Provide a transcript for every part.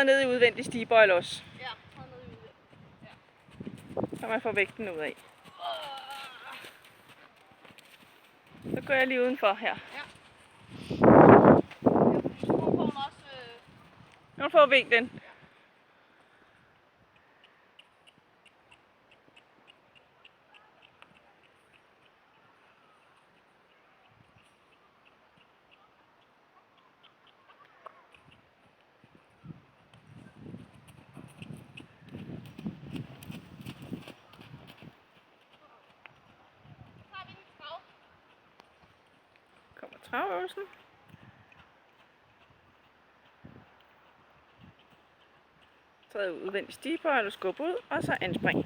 træder ned i udvendig stigbøjle også. Ja, træder ned i udvendig. Ja. Så man får vægten ud af. Så går jeg lige udenfor her. Ja. Nu får hun også... Nu får vinklen. Kommer travøvelsen. Træd ud udvendig stigbøjle, skub ud, og så anspring.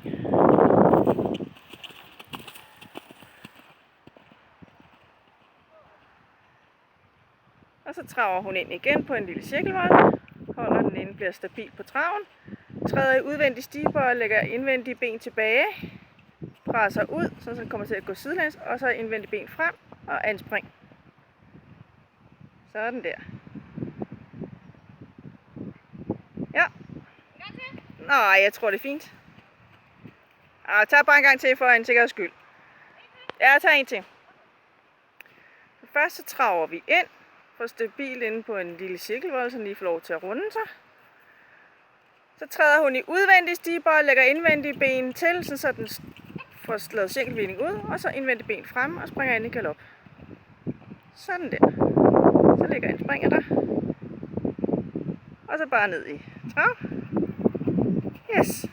Og så traver hun ind igen på en lille cirkelvold. Holder den inde, bliver stabil på traven. Træder i udvendig stigbøjle, lægger indvendige ben tilbage. Presser ud, så den kommer til at gå sidelæns, og så indvendige ben frem og anspring. Sådan der. Ja. Nej, jeg tror det er fint. Tag bare en gang til for en sikkerheds skyld. Ja, tag en til. Først så traver vi ind. Får stabil inde på en lille cirkelvold, så den lige får lov til at runde sig. Så træder hun i udvendig stigbøjle, lægger indvendige ben til, så den får lavet cirkelvinding ud, og så indvendige ben frem og springer ind i galop. Sådan der. Så ligger en springer der. Og så bare ned i trav. Yes.